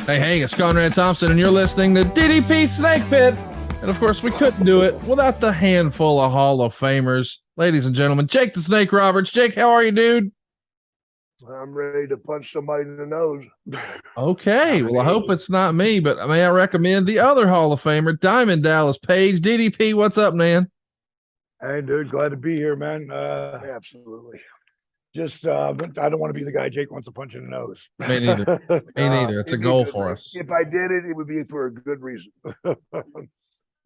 Hey, it's Conrad Thompson, and you're listening to DDP Snake Pit. And of course, we couldn't do it without the handful of Hall of Famers. Ladies and gentlemen, Jake the Snake Roberts. Jake, how are you, dude? I'm ready to punch somebody in the nose. Okay, well, I hope it's not me, but may I recommend the other Hall of Famer, Diamond Dallas Page. DDP, what's up, man? Hey, dude, glad to be here, man. Absolutely. But I don't want to be the guy Jake wants to punch in the nose. Me neither. Me neither. It's a goal for us. If I did it, it would be for a good reason.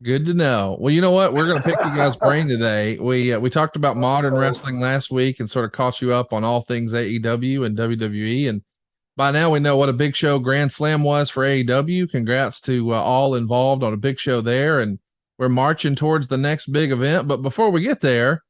Good to know. Well, you know what? We're going to pick you guys' brain today. We talked about modern wrestling last week and sort of caught you up on all things AEW and WWE. And by now we know what a big show Grand Slam was for AEW. Congrats to all involved on a big show there. And we're marching towards the next big event. But before we get there,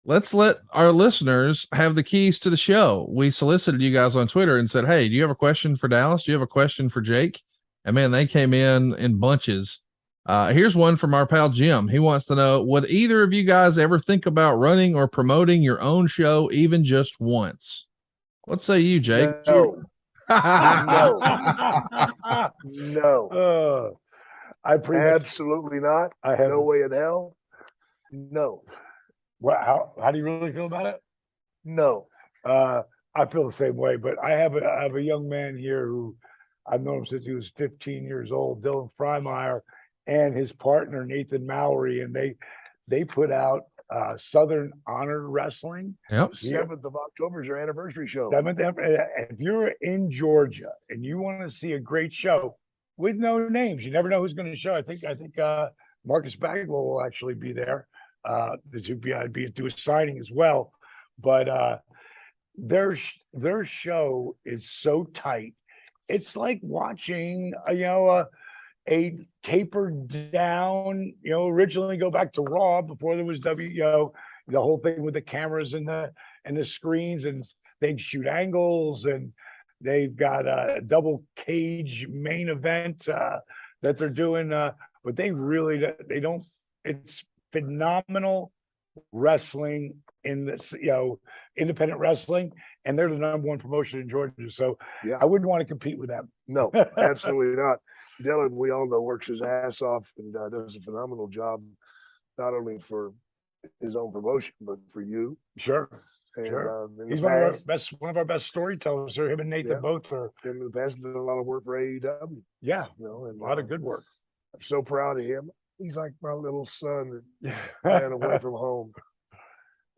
let's let our listeners have the keys to the show. We solicited you guys on Twitter and said, hey, do you have a question for Dallas? Do you have a question for Jake? And man, they came in bunches. Here's one from our pal Jim. He wants to know, would either of you guys ever think about running or promoting your own show, even just once? What say you, Jake? No. No. Absolutely not. I have no way in hell. No. Well, how do you really feel about it? No. I feel the same way, but I have a young man here who I've known him since he was 15 years old, Dylan Freimeyer, and his partner Nathan Mowry, and they put out Southern Honor Wrestling. Yep. 7th of October is your anniversary show. If you're in Georgia and you want to see a great show with no names, you never know who's going to show. I think Marcus Bagwell will actually be there. I'd be do a signing as well, but their show is so tight. It's like watching a tapered down, originally go back to Raw before there was the whole thing with the cameras and the screens, and they shoot angles, and they've got a double cage main event that they're doing, but they don't. It's phenomenal wrestling in this, independent wrestling, and they're the #1 promotion in Georgia. So yeah, I wouldn't want to compete with them. No, absolutely not. Dylan, we all know, works his ass off and does a phenomenal job, not only for his own promotion, but for you. Sure. And, sure. He's one of our best storytellers. Him and Nathan both are. In the past, did a lot of work for AEW. Yeah, and a lot of good work. I'm so proud of him. He's like my little son that ran away from home.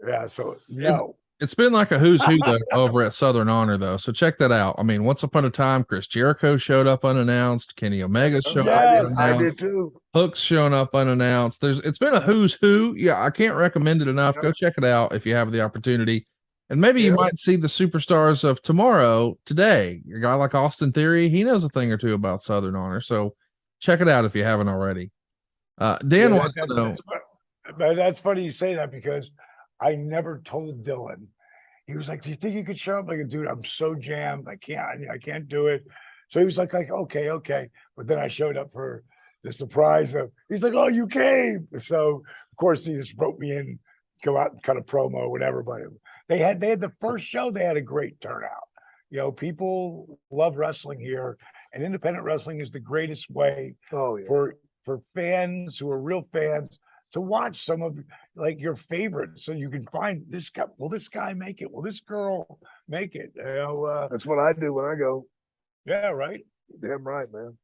Yeah, so no. It's been like a who's who over at Southern Honor, though. So check that out. I mean, once upon a time, Chris Jericho showed up unannounced. Kenny Omega showed up unannounced. I did too. Hook's showing up unannounced. It's been a who's who. Yeah, I can't recommend it enough. Go check it out if you have the opportunity. And maybe you might see the superstars of tomorrow today. A guy like Austin Theory, he knows a thing or two about Southern Honor. So check it out if you haven't already. Dan wants to know. But that's funny you say that, because I never told Dylan. He was like, do you think you could show up? Like, dude, I'm so jammed. I can't do it. So he was like, okay. But then I showed up for the surprise of, he's like, oh, you came. So of course he just wrote me in, go out and cut a promo or whatever. But they had the first show, they had a great turnout. People love wrestling here, and independent wrestling is the greatest way for fans who are real fans to watch some of like your favorites, so you can find this guy. Will this guy make it? Will this girl make it? That's what I do when I go. Yeah, right. Damn right, man.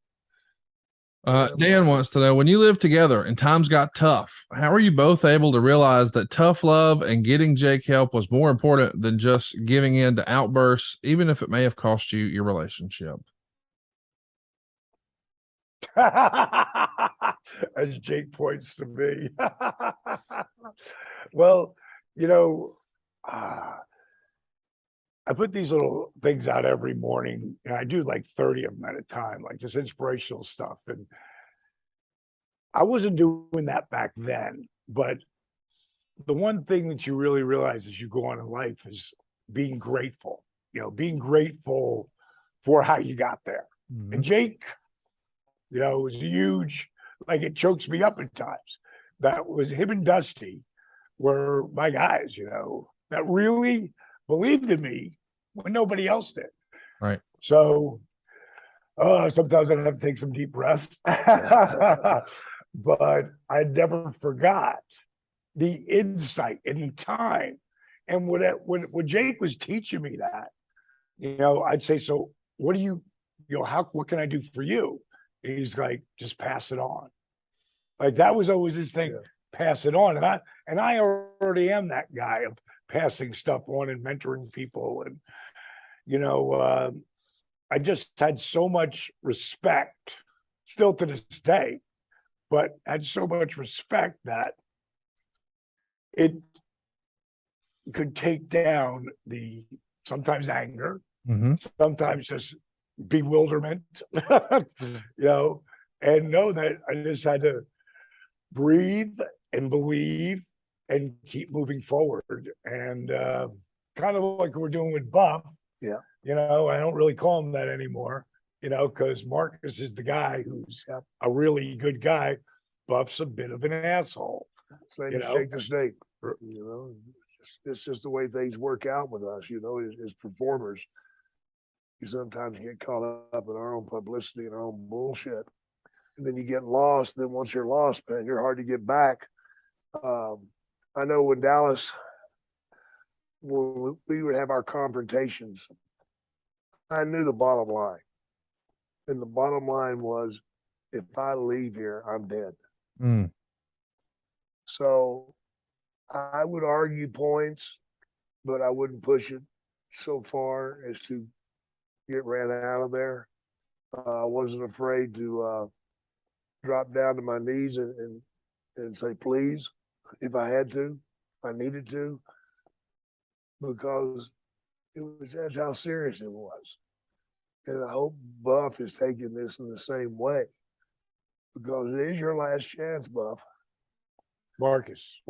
Dan wants to know, when you live together and times got tough, how are you both able to realize that tough love and getting Jake help was more important than just giving in to outbursts, even if it may have cost you your relationship? As Jake points to me. Well, I put these little things out every morning, and I do like 30 of them at a time, like just inspirational stuff. And I wasn't doing that back then, but the one thing that you really realize as you go on in life is being grateful, being grateful for how you got there. Mm-hmm. And Jake, was huge. Like, it chokes me up at times. That was him and Dusty were my guys, that really believed in me when nobody else did. Right. So Oh, sometimes I have to take some deep breaths. But I never forgot the insight and the time. And when Jake was teaching me that, I'd say, so what do what can I do for you? And he's like, just pass it on. Like that was always his thing, pass it on. And I already am that guy of passing stuff on and mentoring people. And, I just had so much respect, still to this day, but had so much respect that it could take down the sometimes anger, sometimes just bewilderment, and know that I just had to breathe and believe and keep moving forward. And kind of like we're doing with Buff. Yeah. I don't really call him that anymore, because Marcus is the guy who's a really good guy. Buff's a bit of an asshole. Shake the snake. It's just the way things work out with us, as performers. You sometimes get caught up in our own publicity and our own bullshit. And then you get lost. Then once you're lost, man, you're hard to get back. I know when Dallas, when we would have our confrontations, I knew the bottom line. And the bottom line was, if I leave here, I'm dead. So I would argue points, but I wouldn't push it so far as to get ran out of there. I wasn't afraid to drop down to my knees and say, please, if I had to, if I needed to, because that's how serious it was. And I hope Buff is taking this in the same way, because it is your last chance, Buff. Marcus,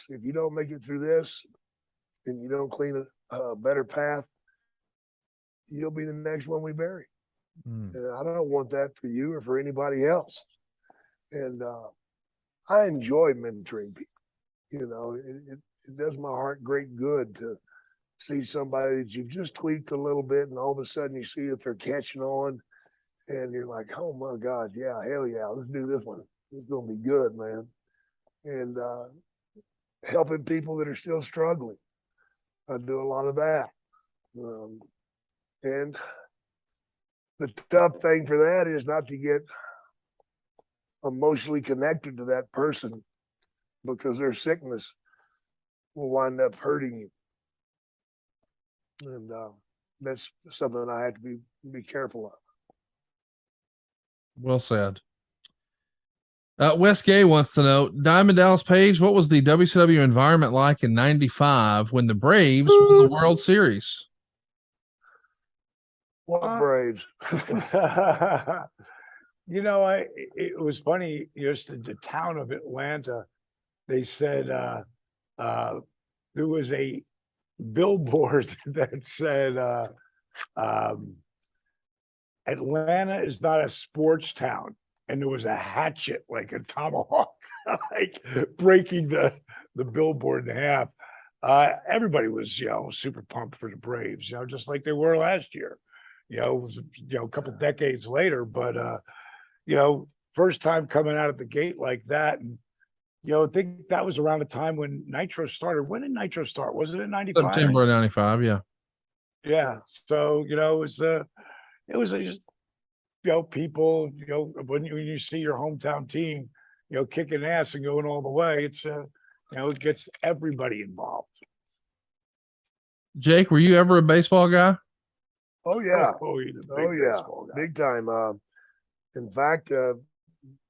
if you don't make it through this and you don't clean a better path, you'll be the next one we bury. And I don't want that for you or for anybody else. And I enjoy mentoring people. It does my heart great good to see somebody that you've just tweaked a little bit, and all of a sudden you see that they're catching on, and you're like, oh my God, yeah, hell yeah, let's do this one. It's gonna be good, man. And helping people that are still struggling. I do a lot of that. And the tough thing for that is not to get emotionally connected to that person, because their sickness will wind up hurting you. And that's something I have to be careful of. Well said. Wes Gay wants to know, Diamond Dallas Page, what was the WCW environment like in '95 when the Braves won the World Series? What Braves? It was funny, just in the town of Atlanta, they said there was a billboard that said Atlanta is not a sports town, and there was a hatchet, like a tomahawk, like breaking the billboard in half. Everybody was super pumped for the Braves, just like they were last year. It was a couple decades later, but first time coming out of the gate like that. And I think that was around the time when Nitro started. When did Nitro start? Was it in '95? September of '95, yeah. Yeah. So, it was just, people, when you see your hometown team, kicking ass and going all the way, it's, it gets everybody involved. Jake, were you ever a baseball guy? Oh, yeah. Oh, yeah. Big time. In fact,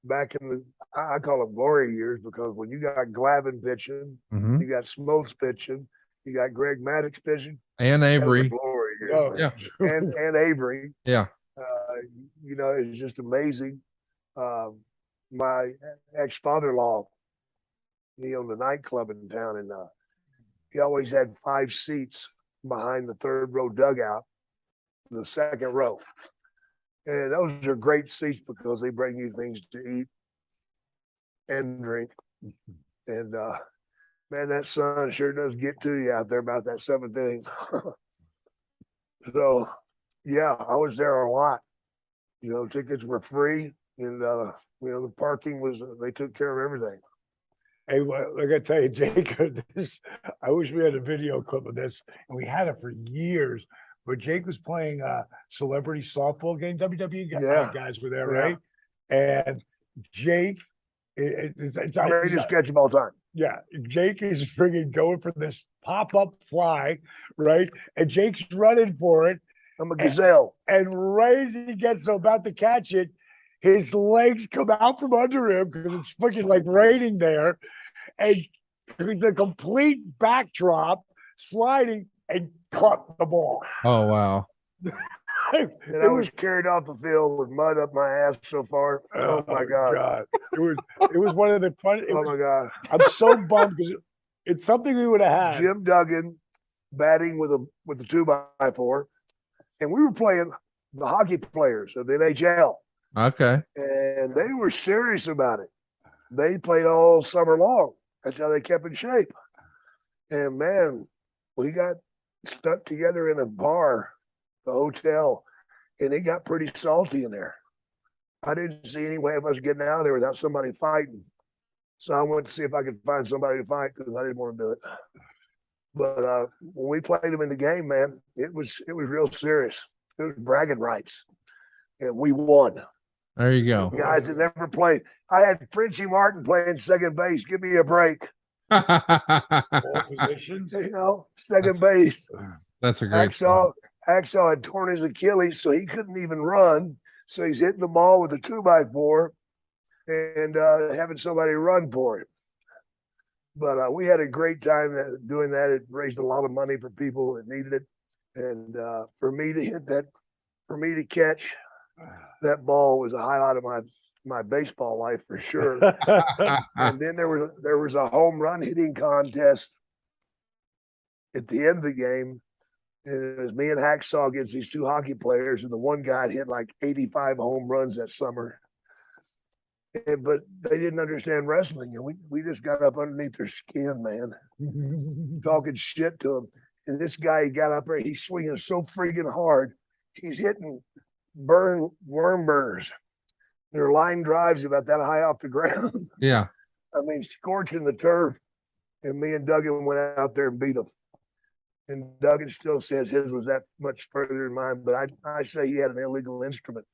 back in the, I call them glory years, because when you got Glavine pitching, you got Smoltz pitching, you got Greg Maddox pitching, and Avery. Glory years, yeah, and Avery. Yeah. It's just amazing. My ex-father-in-law, he owned a nightclub in town, and he always had 5 seats behind the third row dugout, the second row. And those are great seats because they bring you things to eat and drink. And man, that sun sure does get to you out there about that 7th inning. So yeah, I was there a lot. You know, tickets were free, and the parking was. They took care of everything. Hey, I gotta tell you, Jake, I wish we had a video clip of this, and we had it for years. But Jake was playing a celebrity softball game. WWE guys were there, right? And Jake, it's Greatest catch of all time. Yeah, Jake is friggin' going for this pop-up fly, right? And Jake's running for it. I'm a gazelle. And right as he gets about to catch it, his legs come out from under him because it's freaking like raining there. And it's a complete backdrop, sliding, and caught the ball. Oh, wow. And I was carried off the field with mud up my ass so far. Oh my God. It was one of the fun. My God. I'm so bummed because it's something we would have had. Jim Duggan batting with a 2x4. And we were playing the hockey players of the NHL. Okay. And they were serious about it. They played all summer long. That's how they kept in shape. And man, we got stuck together in a bar, the hotel, and it got pretty salty in there. I didn't see any way of us getting out of there without somebody fighting. So I went to see if I could find somebody to fight because I didn't want to do it. But when we played them in the game, man, it was real serious. It was bragging rights, and we won. There you go. Guys that never played. I had Frenchie Martin playing second base. Give me a break. All positions. You know, second base. That's a great Hacksaw had torn his Achilles, so he couldn't even run. So he's hitting the ball with a 2x4 and having somebody run for him. But we had a great time doing that. It raised a lot of money for people that needed it. And for me to catch that ball was a highlight of my baseball life for sure. And then there was a home run hitting contest at the end of the game. And it was me and Hacksaw against these two hockey players, and the one guy had hit like 85 home runs that summer. But they didn't understand wrestling, and we just got up underneath their skin, man, talking shit to them. And this guy got up there, he's swinging so freaking hard, he's hitting worm burners. They're line drives about that high off the ground. Yeah. I mean, scorching the turf. And me and Duggan went out there and beat him. And Duggan still says his was that much further than mine, but I say he had an illegal instrument.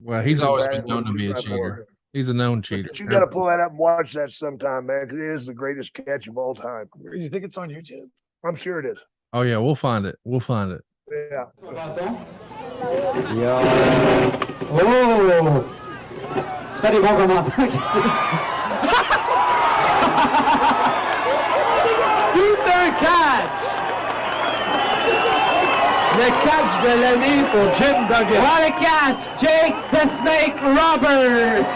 Well, he's always been known to be a cheater. He's a known cheater. But you got to pull that up and watch that sometime, man, because it is the greatest catch of all time. You think it's on YouTube? I'm sure it is. Oh, yeah, we'll find it. We'll find it. Yeah. Oh! Tu fais des bons commentaires, tout un catch! Le catch de l'année pour Jim Duggan. What a catch! Jake the Snake Roberts!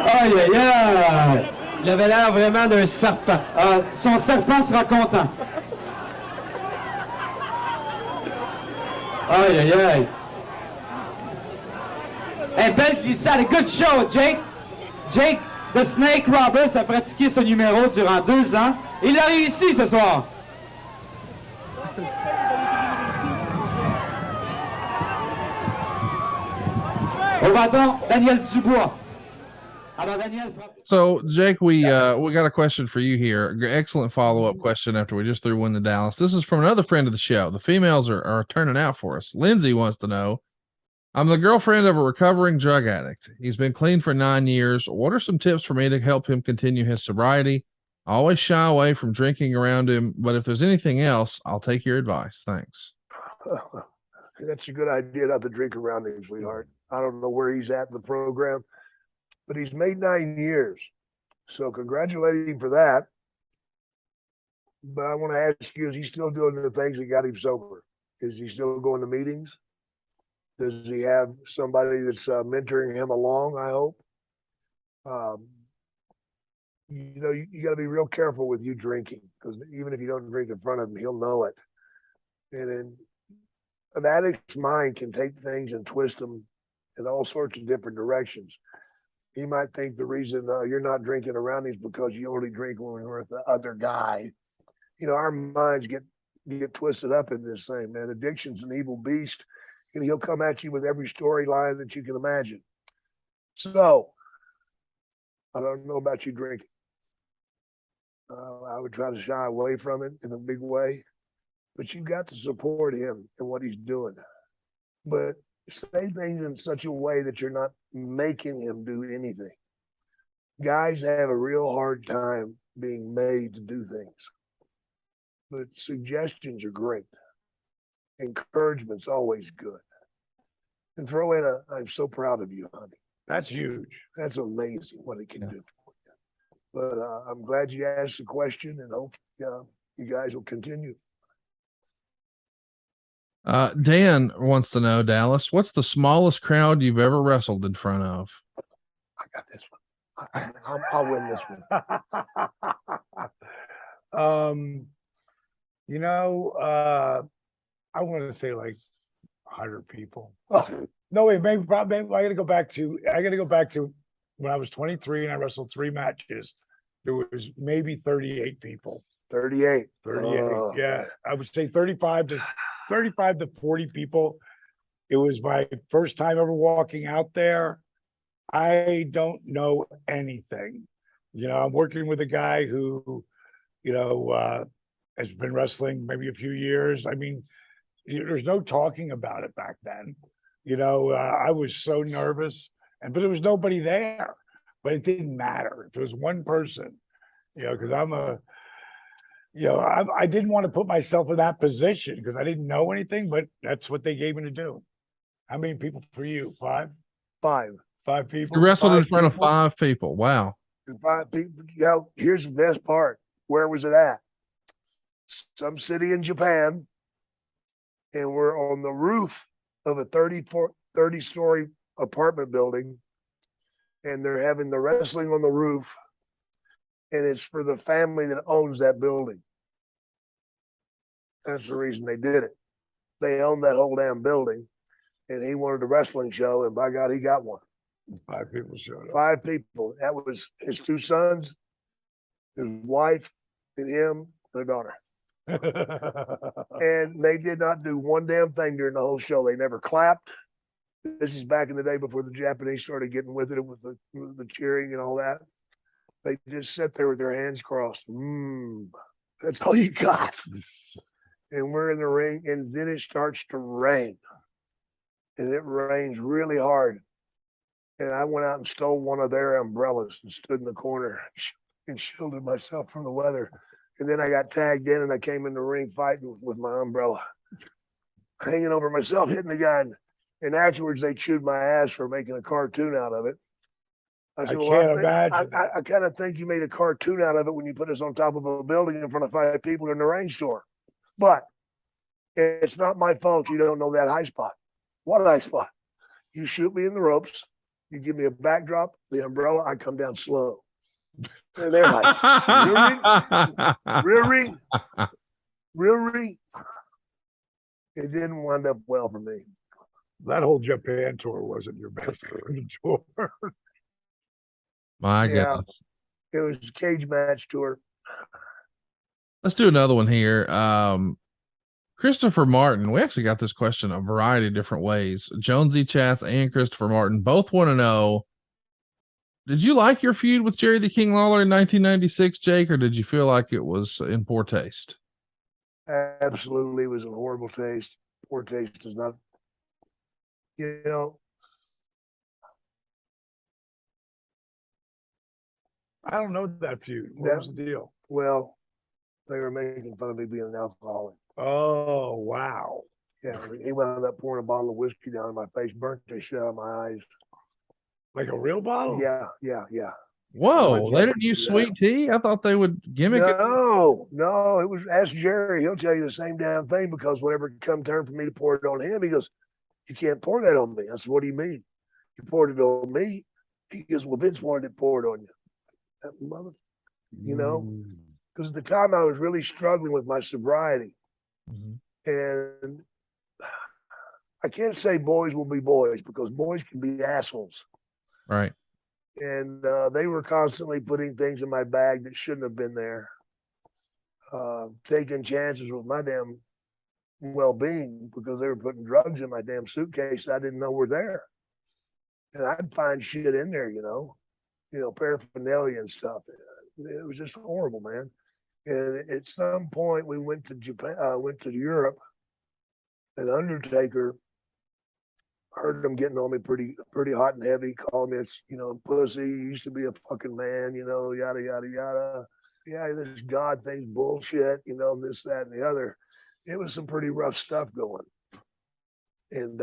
Aïe, aïe, aïe! Il avait l'air vraiment d'un serpent. Son serpent sera content. Aïe, aïe, aïe. Hey, belle glissade. Good show, Jake. Jake the Snake Roberts a pratiqué ce numéro durant 2 ans. Il a réussi ce soir. Au bâton, Daniel Dubois. So, Jake, we got a question for you here. Excellent follow-up question after we just threw one to Dallas. This is from another friend of the show. The females are turning out for us. Lindsay wants to know, I'm the girlfriend of a recovering drug addict. He's been clean for 9 years. What are some tips for me to help him continue his sobriety? I always shy away from drinking around him, but if there's anything else, I'll take your advice. Thanks. That's a good idea not to drink around him, sweetheart. I don't know where he's at in the program, but he's made 9 years. So congratulate him for that. But I want to ask you, is he still doing the things that got him sober? Is he still going to meetings? Does he have somebody that's mentoring him along, I hope? You got to be real careful with you drinking, because even if you don't drink in front of him, he'll know it. And then an addict's mind can take things and twist them in all sorts of different directions. He might think the reason you're not drinking around is because you only drink when you're with the other guy. you know, our minds get twisted up in this thing, man. Addiction's an evil beast, and he'll come at you with every storyline that you can imagine. So, I don't know about you drinking. I would try to shy away from it in a big way, but you've got to support him and what he's doing. But say things in such a way that you're not making him do anything. Guys have a real hard time being made to do things. But suggestions are great. Encouragement's always good. And throw in I'm so proud of you, honey. That's huge. That's amazing what it can do for you. But I'm glad you asked the question, and hope you guys will continue. Dan wants to know, Dallas, what's the smallest crowd you've ever wrestled in front of? I got this one. I'll win this one. You know, I want to say like 100 people. No, wait, maybe I got to go back to when I was 23 and I wrestled 3 matches. There was maybe 38 people. 38. Yeah, I would say 35 to 40 people. It was my first time ever walking out there. I don't know anything. You know, I'm working with a guy who, you know, has been wrestling maybe a few years. I mean, there's no talking about it back then. You know, I was so nervous, but there was nobody there. But it didn't matter if it was one person, you know, because I didn't want to put myself in that position because I didn't know anything, but that's what they gave me to do. How many people for you? 5? 5 people. You wrestled in front of 5 people. Wow. 5 people. You know, here's the best part. Where was it at? Some city in Japan, and we're on the roof of a 30-story apartment building, and they're having the wrestling on the roof, and it's for the family that owns that building. That's the reason they did it. They own that whole damn building, and he wanted a wrestling show, and by God, he got one. 5 people showed up. 5 people. That was his 2 sons, his wife, and him, and a daughter. And they did not do one damn thing during the whole show. They never clapped. This is back in the day before the Japanese started getting with it with the cheering and all that. They just sat there with their hands crossed. That's all you got. And we're in the ring, and then it starts to rain. And it rains really hard. And I went out and stole one of their umbrellas and stood in the corner and shielded myself from the weather. And then I got tagged in, and I came in the ring fighting with my umbrella, hanging over myself, hitting the guy. And afterwards, they chewed my ass for making a cartoon out of it. I said, can't imagine. I kind of think you made a cartoon out of it when you put us on top of a building in front of 5 people in the rainstorm. But it's not my fault you don't know that high spot. What high spot? You shoot me in the ropes. You give me a backdrop, the umbrella, I come down slow. And they're like, really? Really? It didn't wind up well for me. That whole Japan tour wasn't your best tour. My God. It was a cage match tour. Let's do another one here. Christopher Martin. We actually got this question a variety of different ways. Jonesy Chats and Christopher Martin both want to know, did you like your feud with Jerry the King Lawler in 1996, Jake, or did you feel like it was in poor taste? Absolutely, it was in horrible taste. Poor taste is not, you know. I don't know that feud. What was the deal? Well, they were making fun of me being an alcoholic. Oh, wow. Yeah, he wound up pouring a bottle of whiskey down in my face, burnt the shit out of my eyes. Like a real bottle? Yeah. Whoa, they didn't use sweet tea? I thought they would gimmick it. No, it was, ask Jerry, he'll tell you the same damn thing, because whenever it come time for me to pour it on him, he goes, you can't pour that on me. I said, what do you mean? You poured it on me? He goes, well, Vince wanted it poured on you. That mother, you know, because at the time I was really struggling with my sobriety. And I can't say boys will be boys, because boys can be assholes. Right. And they were constantly putting things in my bag that shouldn't have been there. taking chances with my damn well-being because they were putting drugs in my damn suitcase I didn't know were there. And I'd find shit in there, paraphernalia and stuff. It was just horrible, man. And at some point we went to Japan, went to Europe, and Undertaker heard him getting on me pretty hot and heavy, calling me, pussy, you used to be a fucking man, yada, yada, yada. Yeah, this God thing's bullshit, this, that, and the other. It was some pretty rough stuff going. And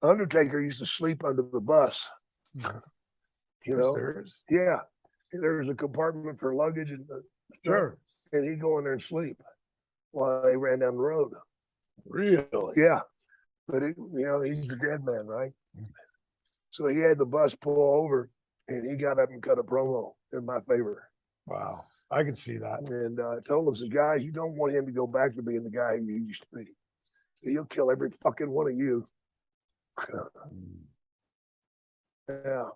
Undertaker used to sleep under the bus. Yeah. There was a compartment for luggage and Sure. And he'd go in there and sleep while they ran down the road. Really? Yeah. But he's a dead man, right? So he had the bus pull over and he got up and cut a promo in my favor. Wow. I can see that. And I told us, guys, you don't want him to go back to being the guy he used to be. So he'll kill every fucking one of you. Yeah.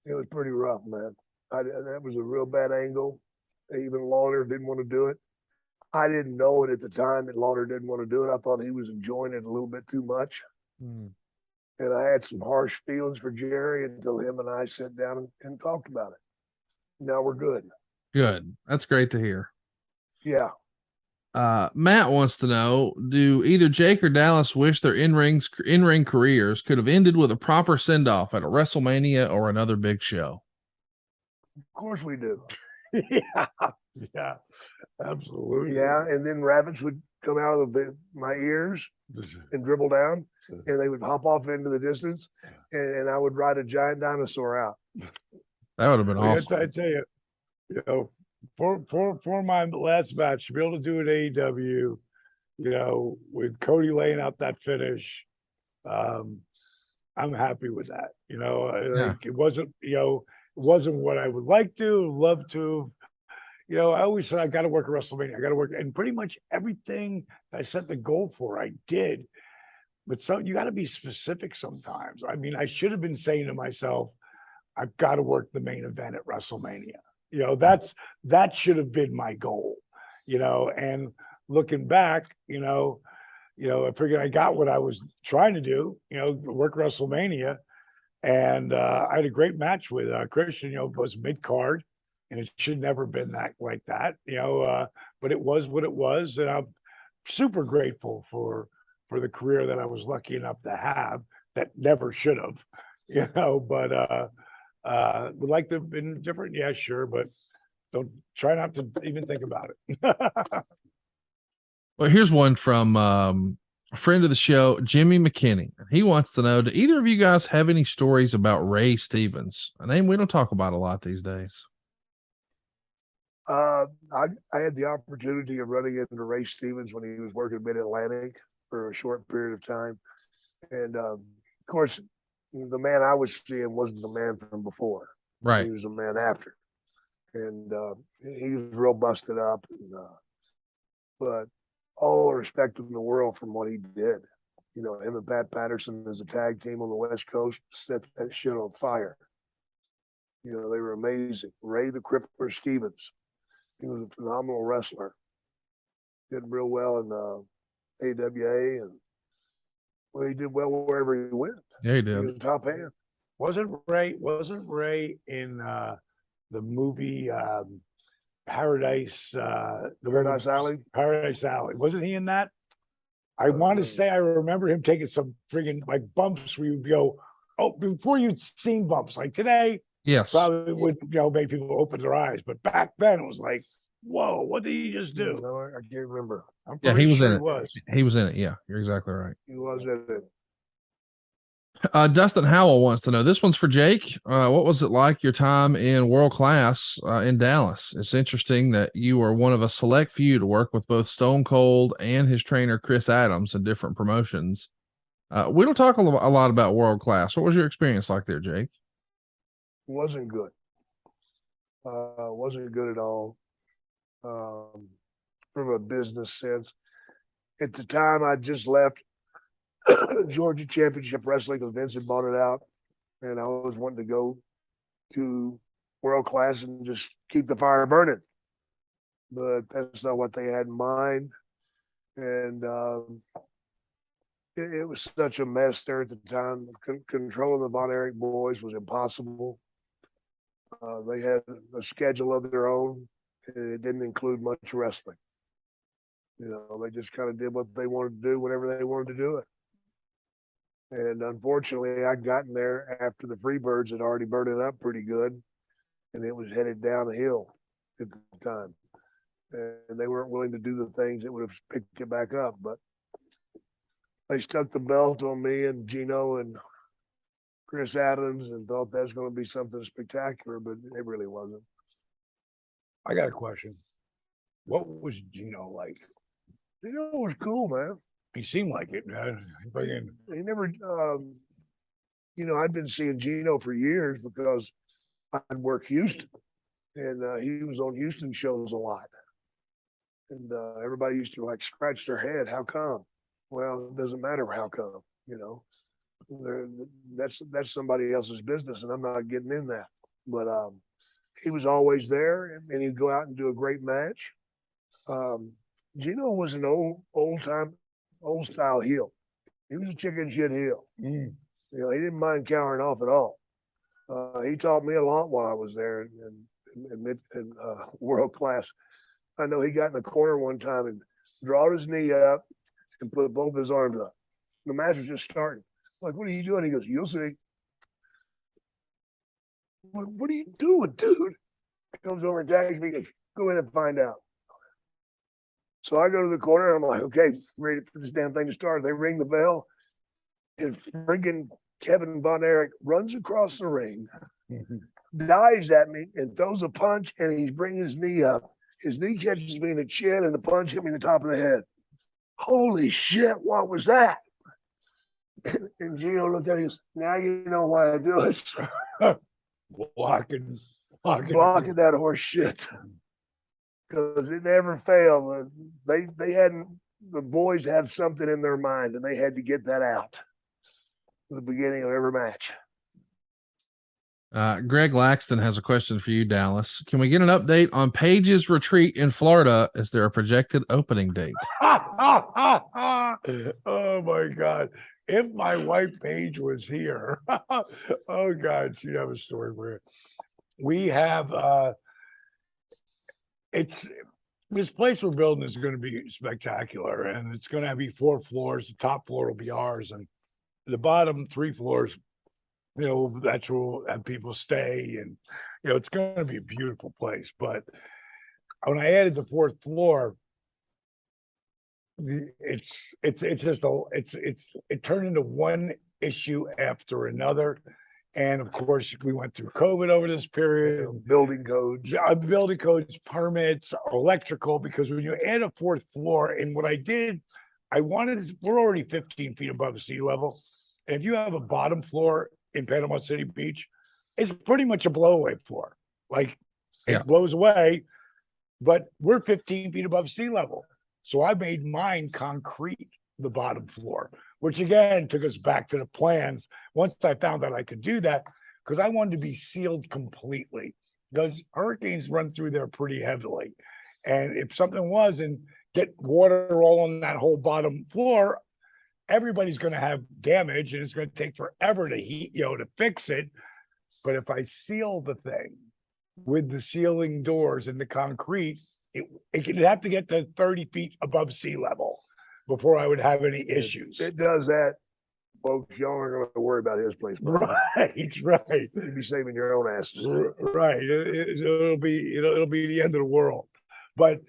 It was pretty rough, man. That was a real bad angle. Even Lawler didn't want to do it. I didn't know it at the time that Lawler didn't want to do it. I thought he was enjoying it a little bit too much. And I had some harsh feelings for Jerry until him and I sat down and talked about it. Now we're good. Good. That's great to hear. Yeah. Matt wants to know, do either Jake or Dallas wish their in-ring careers could have ended with a proper send-off at a WrestleMania or another big show? Of course we do. Yeah, absolutely. Yeah, and then rabbits would come out of my ears and dribble down, and they would hop off into the distance, and I would ride a giant dinosaur out. That would have been awesome. I tell you, for my last match, to be able to do an AEW, with Cody laying out that finish, I'm happy with that. It wasn't, it wasn't what I would like to, love to. I always said I got to work at WrestleMania. I got to work, and pretty much everything I set the goal for, I did. But you got to be specific sometimes. I mean, I should have been saying to myself, I've got to work the main event at WrestleMania. That should have been my goal. And looking back, I figured I got what I was trying to do. Work WrestleMania, and I had a great match with Christian. It was mid-card. And it should never been like that, but it was what it was. And I'm super grateful for the career that I was lucky enough to have that never should have, but would like to have been different. Yeah, sure. But don't try not to even think about it. Well, here's one from a friend of the show, Jimmy McKinney. He wants to know, do either of you guys have any stories about Ray Stevens? A name we don't talk about a lot these days. I had the opportunity of running into Ray Stevens when he was working Mid-Atlantic for a short period of time. And of course, the man I was seeing wasn't the man from before. Right. He was a man after. And he was real busted up. And, but all the respect in the world from what he did. Him and Pat Patterson as a tag team on the West Coast set that shit on fire. They were amazing. Ray the Crippler Stevens. He was a phenomenal wrestler. Did real well in AWA, and he did well wherever he went. Yeah, he did. He was a top hand. Wasn't Ray in the movie Paradise Alley? Paradise Alley. Wasn't he in that? I want to say I remember him taking some friggin' bumps where you'd go, before you'd seen bumps like today. Yes. Probably would, make people open their eyes. But back then it was like, whoa, what did he just do? No, I can't remember. Yeah, he was in it. He was in it. Yeah, you're exactly right. He was in it. Dustin Howell wants to know, this one's for Jake. What was it like your time in World Class in Dallas? It's interesting that you were one of a select few to work with both Stone Cold and his trainer, Chris Adams, in different promotions. We don't talk a lot about World Class. What was your experience like there, Jake? Wasn't good. Wasn't good at all. From a business sense. At the time, I just left Georgia Championship Wrestling because Vince had bought it out, and I was wanting to go to World Class and just keep the fire burning. but that's not what they had in mind. And it was such a mess there at the time. Controlling the Von Erich boys was impossible. They had a schedule of their own, and it didn't include much wrestling. You know, they just kind of did what they wanted to do whenever they wanted to do it. And unfortunately, I'd gotten there after the Freebirds had already burned it up pretty good, and it was headed down the hill at the time. And they weren't willing to do the things that would have picked it back up. But they stuck the belt on me and Gino and Chris Adams and thought that was going to be something spectacular, but it really wasn't. I got a question. What was Gino like? Gino was cool, man. He seemed like it, man. He never, you know, I'd been seeing Gino for years because I'd work Houston, and he was on Houston shows a lot. And everybody used to like scratch their head. How come? Well, it doesn't matter how come, you know. That's somebody else's business, and I'm not getting in that. But he was always there, and he'd go out and do a great match. Gino was an old style heel. He was a chicken shit heel. You know, he didn't mind cowering off at all. He taught me a lot while I was there in world class. I know he got in the corner one time and drawed his knee up and put both his arms up. The match was just starting. I'm like, what are you doing? He goes, you'll see. I'm like, what are you doing, dude? He comes over and tags me and goes, go in and find out. So I go to the corner and I'm like, okay, ready for this damn thing to start. They ring the bell, and friggin' Kevin Von Erich runs across the ring, dives at me and throws a punch, and he's bringing his knee up. His knee catches me in the chin, and the punch hit me in the top of the head. Holy shit, what was that? And Gino looked at me and goes, now you know why I do it. Blocking that horse shit. Because it never failed. They hadn't, the boys had something in their mind, and they had to get that out at the beginning of every match. Greg Laxton has a question for you, Dallas. Can we get an update on Paige's retreat in Florida? Is there a projected opening date? Oh my God. If my wife Paige was here, oh God, she'd have a story for you. We have this place we're building is going to be spectacular, and it's going to be 4 floors. The top floor will be ours, and the bottom 3 floors, you know, that's where we'll have people stay, and you know, it's going to be a beautiful place. But when I added the 4th floor, it turned into one issue after another. And of course, we went through COVID over this period. Building codes, permits, electrical, because when you add a 4th floor, and what I did, we're already 15 feet above sea level. And if you have a bottom floor in Panama City Beach, it's pretty much a blowaway floor. Like it blows away, but we're 15 feet above sea level. So I made mine concrete, the bottom floor, which again took us back to the plans. Once I found that I could do that, because I wanted to be sealed completely, because hurricanes run through there pretty heavily. And if something was and get water all on that whole bottom floor, everybody's going to have damage, and it's going to take forever to heat, to fix it. But if I seal the thing with the sealing doors and the concrete, it could have to get to 30 feet above sea level before I would have any issues. It does that, folks. Y'all aren't going to worry about his place. Right. You'd be saving your own asses. Right. It'll be the end of the world. But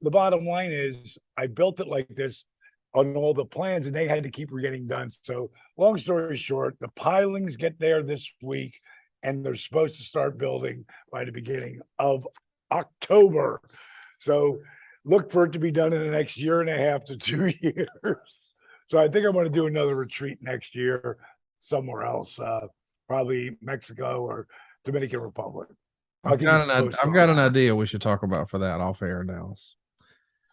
the bottom line is, I built it like this on all the plans, and they had to keep getting done. So long story short, the pilings get there this week, and they're supposed to start building by the beginning of October. So look for it to be done in the next 1.5 to 2 years. So I think I'm going to do another retreat next year somewhere else, probably Mexico or Dominican Republic. I've got an idea we should talk about for that off air, Dallas.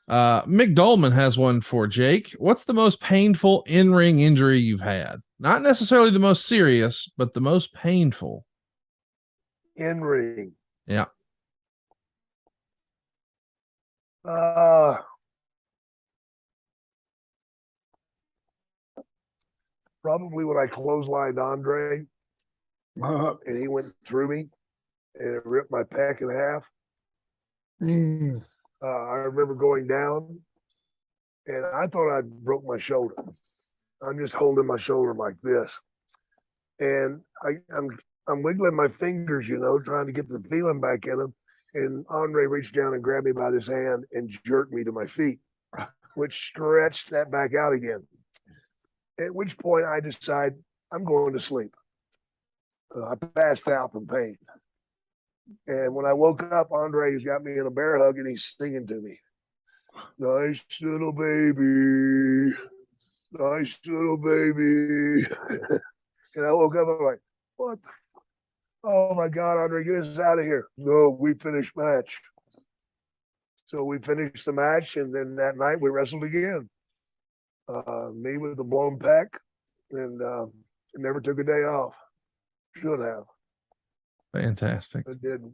Mick Dolman has one for Jake. What's the most painful in-ring injury you've had? Not necessarily the most serious, but the most painful. In-ring. Yeah. Probably when I clotheslined Andre, and he went through me, and it ripped my pec in half. I remember going down, and I thought I broke my shoulder. I'm just holding my shoulder like this, and I'm wiggling my fingers, trying to get the feeling back in them. And Andre reached down and grabbed me by this hand and jerked me to my feet, which stretched that back out again. At which point I decide I'm going to sleep. I passed out from pain. And when I woke up, Andre's got me in a bear hug and he's singing to me. Nice little baby. Nice little baby. And I woke up, I'm like, what? Oh my God, Andre, get us out of here. No, we finished match. So we finished the match, and then that night we wrestled again. Me with the blown pec, and never took a day off. Should have. Fantastic. I didn't.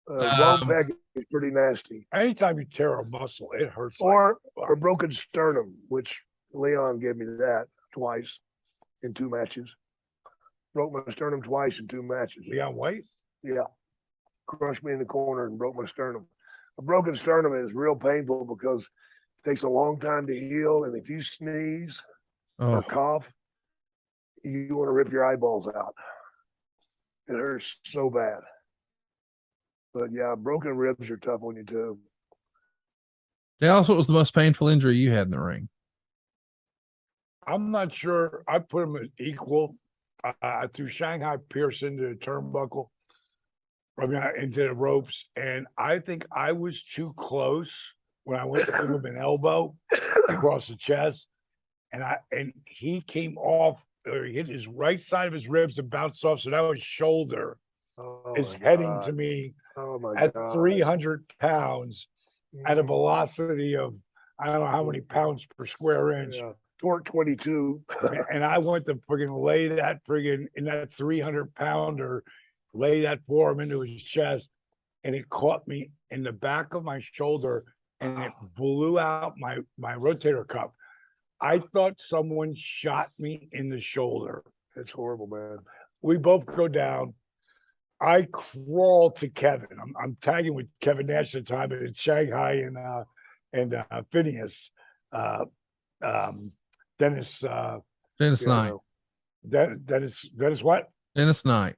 Blown pec is pretty nasty. Anytime you tear a muscle, it hurts. Or a broken sternum, which Leon gave me that twice in 2 matches. Broke my sternum twice in 2 matches. Leon White? Yeah. Crushed me in the corner and broke my sternum. A broken sternum is real painful because it takes a long time to heal. And if you sneeze or cough, you want to rip your eyeballs out. It hurts so bad. But yeah, broken ribs are tough on you too. Dallas, what was the most painful injury you had in the ring? I'm not sure. I put them as equal. Through Shanghai Pierce into the turnbuckle, into the ropes, and I think I was too close when I went to give him an elbow across the chest, and he came off, or he hit his right side of his ribs and bounced off, so now his shoulder is heading to me at 300 pounds at a velocity of I don't know how many pounds per square inch. Yeah. Torque 22. And I went to friggin' lay that friggin' in that 300-pounder, lay that forearm into his chest, and it caught me in the back of my shoulder, and it blew out my rotator cuff. I thought someone shot me in the shoulder. It's horrible, man. We both go down. I crawl to Kevin. I'm tagging with Kevin Nash at the time, and it's Shanghai and Phineas. Dennis Knight. Dennis what? Dennis Knight.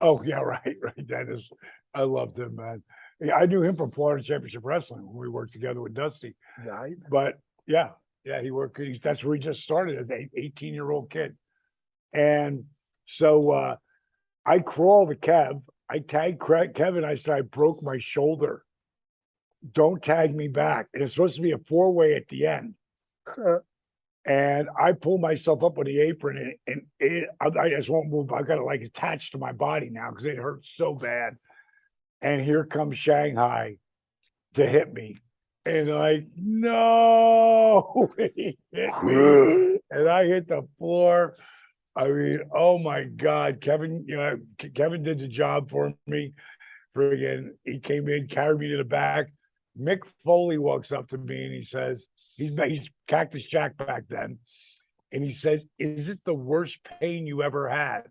Oh yeah, right. Dennis. I loved him, man. Yeah, I knew him from Florida Championship Wrestling when we worked together with Dusty. Right. But yeah, he worked. That's where he just started as an 18-year-old kid. And so I crawl to Kev. I tag Kevin. I said I broke my shoulder. Don't tag me back. And it's supposed to be a 4-way at the end. And I pull myself up on the apron, and I just won't move. I got it like attached to my body now because it hurts so bad. And here comes Shanghai to hit me, and like no, he hit me, and I hit the floor. I mean, oh my God, Kevin! Kevin did the job for me. Friggin', he came in, carried me to the back. Mick Foley walks up to me and he says, he's Cactus Jack back then. And he says, is it the worst pain you ever had?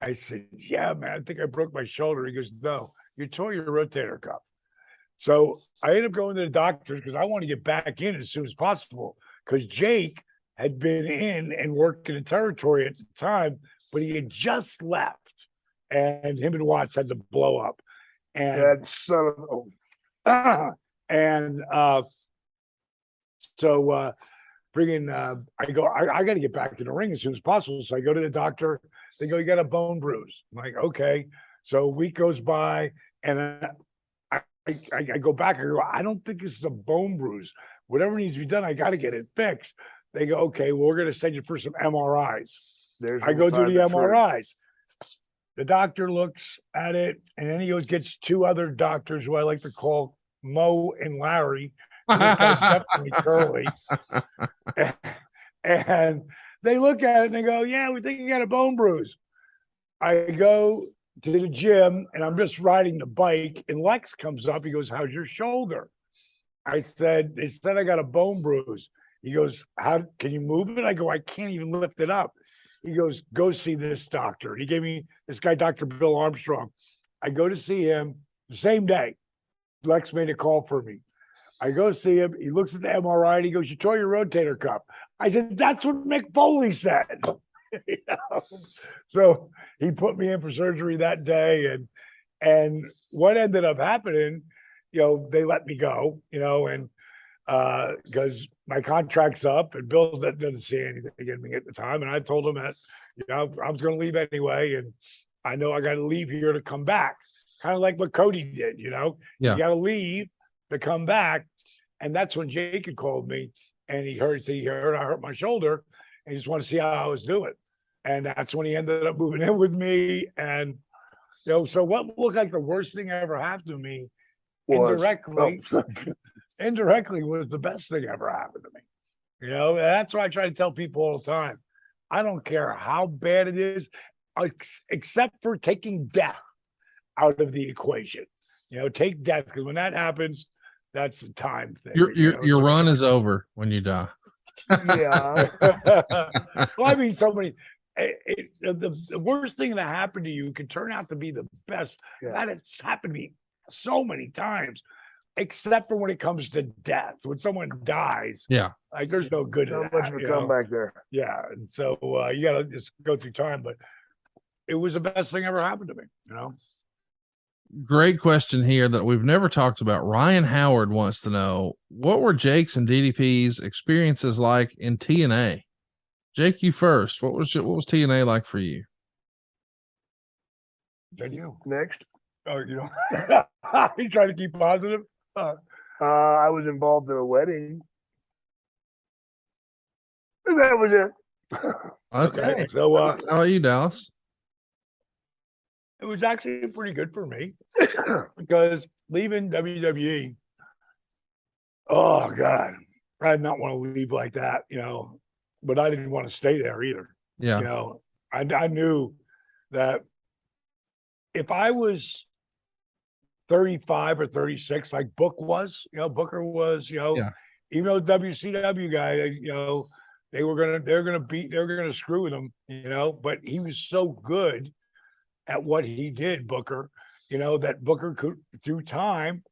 I said, yeah, man, I think I broke my shoulder. He goes, no, you tore your rotator cuff. So I ended up going to the doctor because I want to get back in as soon as possible because Jake had been in and working the territory at the time, but he had just left and him and Watts had to blow up. And that son of so I go, I got to get back in the ring as soon as possible. So I go to the doctor. They go, you got a bone bruise. I'm like, okay. So a week goes by, and I go back. I go, I don't think this is a bone bruise. Whatever needs to be done, I got to get it fixed. They go, okay, well, we're going to send you for some MRIs. I go do the MRIs. The doctor looks at it, and then he goes, gets 2 other doctors who I like to call Mo and Larry. This guy's definitely curly. And they look at it and they go, yeah, we think you got a bone bruise. I go to the gym, and I'm just riding the bike, and Lex comes up. He goes, "How's your shoulder?" I said, "They said I got a bone bruise." He goes, "How can you move it?" I go, "I can't even lift it up." He goes, "Go see this doctor." And he gave me this guy, Dr. Bill Armstrong. I go to see him the same day. Lex made a call for me. I go see him. He looks at the MRI and he goes, "You tore your rotator cuff." I said, "That's what Mick Foley said." You know? So he put me in for surgery that day. And what ended up happening, they let me go, and because my contract's up and Bill doesn't see anything in me at the time. And I told him that, I was going to leave anyway. And I know I got to leave here to come back. Kind of like what Cody did, Yeah. You got to leave to come back. And that's when Jake had called me and he heard I hurt my shoulder and he just wanted to see how I was doing. And that's when he ended up moving in with me. And, so what looked like the worst thing ever happened to me indirectly was the best thing ever happened to me. And that's why I try to tell people all the time. I don't care how bad it is, except for taking death out of the equation. Take death, because when that happens, that's a time thing. Your run is over when you die. Yeah. Well, I mean, so many. The worst thing that happened to you can turn out to be the best. Yeah. That has happened to me so many times, except for when it comes to death. When someone dies, Yeah, like there's no good. Not much of a comeback there. Yeah, and so you got to just go through time. But it was the best thing ever happened to me. Great question here that we've never talked about. Ryan Howard wants to know, what were Jake's and DDP's experiences like in TNA? Jake, you first. What was TNA like for you? Then you Next, he's trying to keep positive. I was involved in a wedding. And that was it. Okay. So How about you, Dallas? it was actually pretty good for me because leaving WWE, oh God, I did not want to leave like that, but I didn't want to stay there either. Yeah. I knew that if I was 35 or 36, like Booker was, Yeah. even though WCW guy, they're gonna screw with him, but he was so good at what he did, Booker, that Booker could, through time,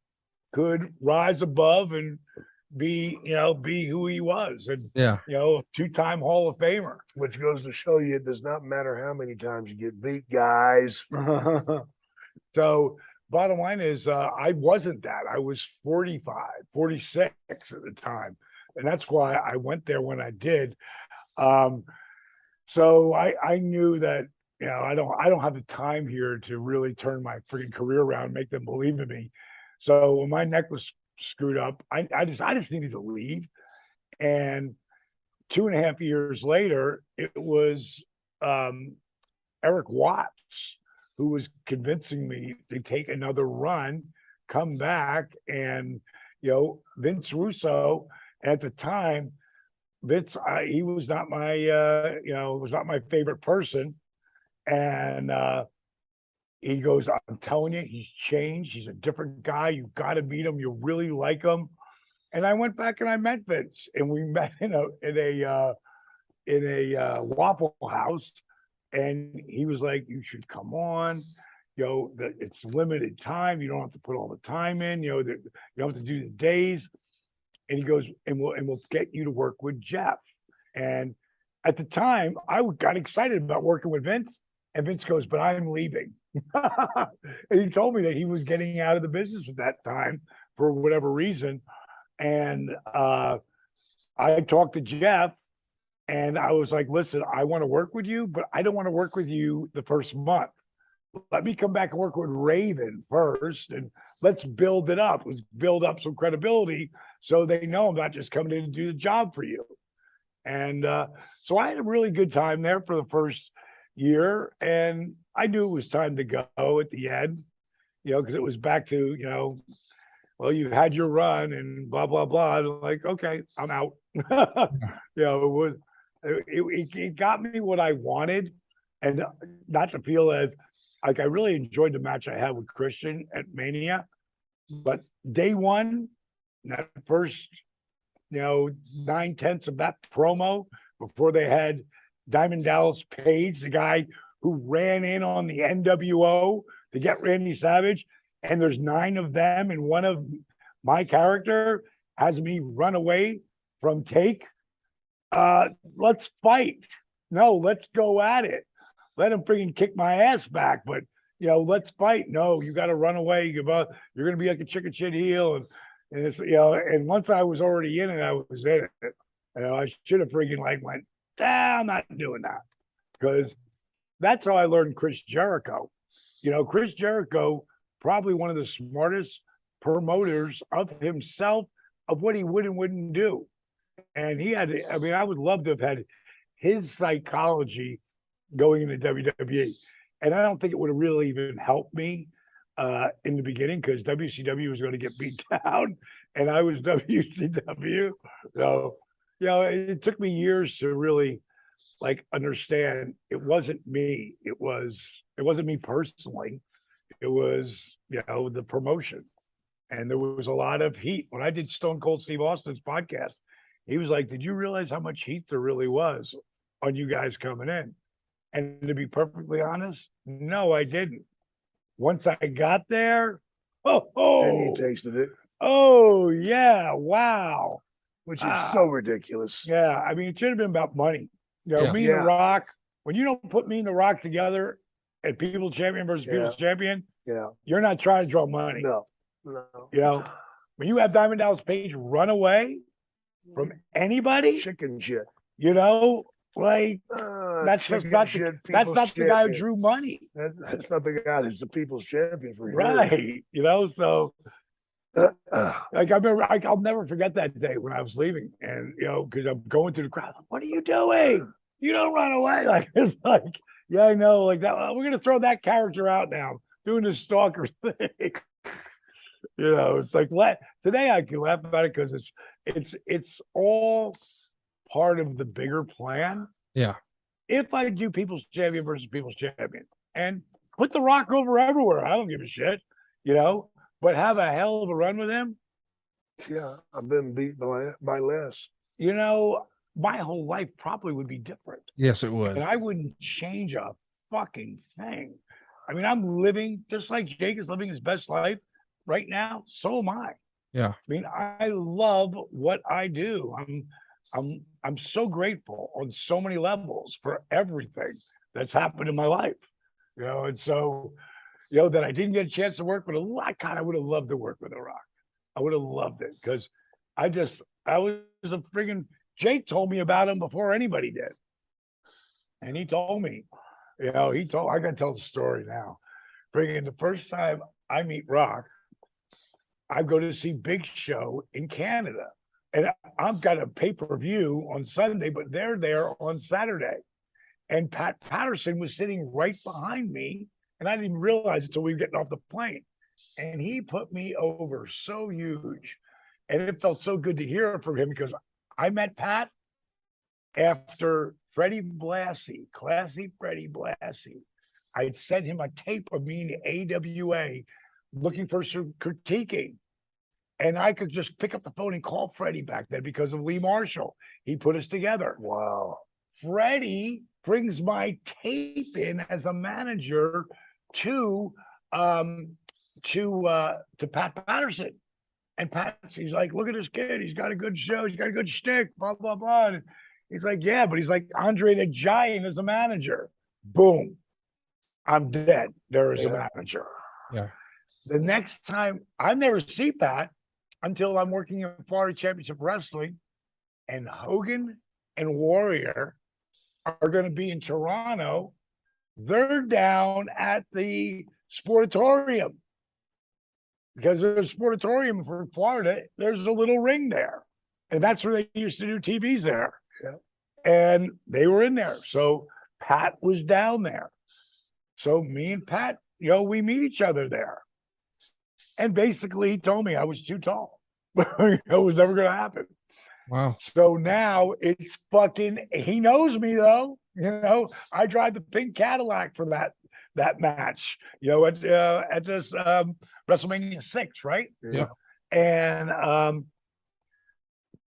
could rise above and be who he was. And, Yeah. two-time Hall of Famer. Which goes to show you it does not matter how many times you get beat, guys. So bottom line is I wasn't that. I was 45, 46 at the time. And that's why I went there when I did. So I knew that, I don't have the time here to really turn my freaking career around and make them believe in me. So when my neck was screwed up, I just needed to leave. And 2.5 years later, it was Eric Watts who was convincing me to take another run, come back, and Vince Russo at the time, Vince, he was not my was not my favorite person. And he goes, "I'm telling you, he's changed. He's a different guy. You got to meet him. You really like him." And I went back and I met Vince, and we met in a Waffle House. And he was like, "You should come on. It's limited time. You don't have to put all the time in. You don't have to do the days." And he goes, "And we'll get you to work with Jeff." And at the time, I got excited about working with Vince. And Vince goes, "But I'm leaving." And he told me that he was getting out of the business at that time for whatever reason. And I talked to Jeff and I was like, "Listen, I want to work with you, but I don't want to work with you the first month. Let me come back and work with Raven first, and let's build it up. Let's build up some credibility so they know I'm not just coming in to do the job for you." And so I had a really good time there for the first year, and I knew it was time to go at the end, because it was back to, well, you've had your run and blah, blah, blah. And I'm like, okay, I'm out. It got me what I wanted, and not to feel as like I really enjoyed the match I had with Christian at Mania, but day one, that first, 9/10 of that promo before they had Diamond Dallas Page, the guy who ran in on the NWO to get Randy Savage, and there's 9 of them, and one of my character has me run away from Take. Let's fight. No, let's go at it. Let him freaking kick my ass back, but let's fight. No, you got to run away. You're going to be like a chicken shit heel, and it's and once I was already in it, I was in it. I should have freaking went, I'm not doing that, because that's how I learned Chris Jericho. Chris Jericho, probably one of the smartest promoters of himself, of what he would and wouldn't do. And he had, I would love to have had his psychology going into WWE. And I don't think it would have really even helped me in the beginning, because WCW was going to get beat down and I was WCW. So, it took me years to really understand it wasn't me. It wasn't me personally. It was, the promotion. And there was a lot of heat. When I did Stone Cold Steve Austin's podcast, he was like, did you realize how much heat there really was on you guys coming in? And to be perfectly honest, no, I didn't. Once I got there, And you tasted it, oh yeah, wow. which is so ridiculous. Yeah, it should have been about money. Yeah. Me and The Rock, when you don't put me and The Rock together at People's Champion versus People's Champion, Yeah. you're not trying to draw money. No. When you have Diamond Dallas Page run away from anybody, Chicken shit. that's chicken not shit, that's people's not the guy who champion. drew money, That's not the guy that's the people's champion for right? So years. I remember, I'll never forget that day when I was leaving, and because I'm going through the crowd, what are you doing? You don't run away. It's yeah, I know, that. We're gonna throw that character out now, doing the stalker thing. It's today I can laugh about it because it's all part of the bigger plan. Yeah. If I do People's Champion versus People's Champion and put The Rock over everywhere, I don't give a shit, but have a hell of a run with him. Yeah, I've been beat by less. My whole life probably would be different. Yes, it would. And I wouldn't change a fucking thing. I'm living just like Jake is living his best life right now. So am I. Yeah. I love what I do. I'm so grateful on so many levels for everything that's happened in my life. And so, that I didn't get a chance to work with a lot. God, I would have loved to work with The Rock. I would have loved it, because I was a friggin' Jake told me about him before anybody did. And he told me, I got to tell the story now. Friggin' the first time I meet Rock, I go to see Big Show in Canada. And I've got a pay-per-view on Sunday, but they're there on Saturday. And Pat Patterson was sitting right behind me, and I didn't realize it until we were getting off the plane. And he put me over so huge. And it felt so good to hear from him, because I met Pat after Freddie Blassie, classy Freddie Blassie. I'd sent him a tape of me in the AWA looking for some critiquing. And I could just pick up the phone and call Freddie back then because of Lee Marshall. He put us together. Wow. Freddie brings my tape in as a manager to Pat Patterson. And he's like, look at this kid. He's got a good show. He's got a good shtick, blah, blah, blah. And he's like, yeah, but he's like Andre the Giant as a manager. Boom. I'm dead. There is a manager. Yeah. The next time, I never see Pat until I'm working in Florida Championship Wrestling, and Hogan and Warrior are going to be in Toronto. They're down at the Sportatorium, because there's a Sportatorium for Florida. There's a little ring there, and that's where they used to do TVs there. Yeah. And they were in there. So Pat was down there. So me and Pat, we meet each other there. And basically he told me I was too tall. It was never going to happen. Wow. So now it's fucking, he knows me though. I drive the pink Cadillac for that match, at this WrestleMania 6, right? Yeah. And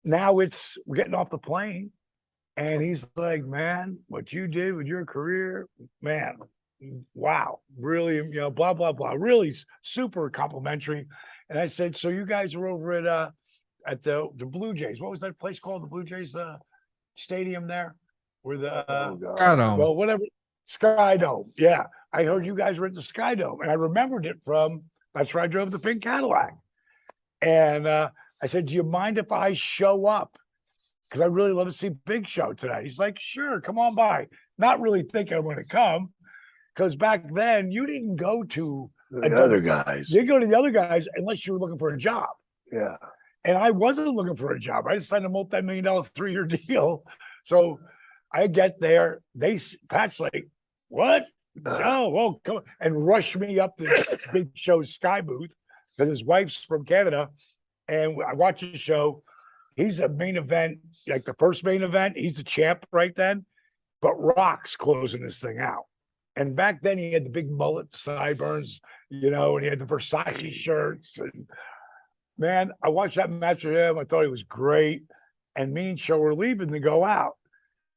now we're getting off the plane, and he's like, man, what you did with your career, man, wow, really, blah, blah, blah, really super complimentary. And I said, so you guys are over at the Blue Jays. What was that place called? The Blue Jays stadium there? Where the well, whatever, Sky Dome. Yeah. I heard you guys were at the Sky Dome, and I remembered it from, that's where I drove the pink Cadillac. And I said, do you mind if I show up? Because I really love to see Big Show today. He's like, sure, come on by. Not really thinking I'm going to come, because back then you didn't go to the other guys. You go to the other guys unless you were looking for a job. Yeah. And I wasn't looking for a job. I just signed a multi-million-dollar 3-year deal. So I get there. Pat's like, what? Oh, well, come on. And rush me up to Big Show's Sky booth, because his wife's from Canada. And I watch the show. He's a main event, like the first main event. He's a champ right then. But Rock's closing this thing out. And back then he had the big mullet, sideburns, and he had the Versace shirts. And man, I watched that match with him. I thought he was great. And me and Show were leaving to go out.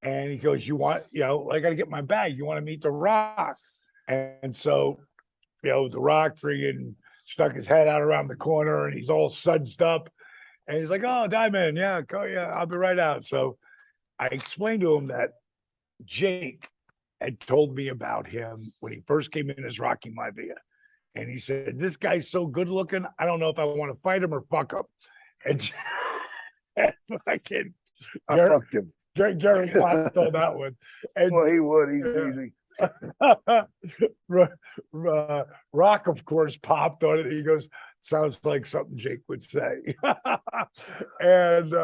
And he goes, you want, I got to get my bag. You want to meet The Rock? And so, The Rock friggin' stuck his head out around the corner, and he's all sudsed up. And he's like, oh, Diamond, yeah, I'll be right out. So I explained to him that Jake had told me about him when he first came in as Rocky Maivia. And he said, this guy's so good looking, I don't know if I want to fight him or fuck him. And I fucked him. Jerry Lawler on that one. And, well, he would. He's easy. Rock, of course, popped on it. He goes, sounds like something Jake would say. And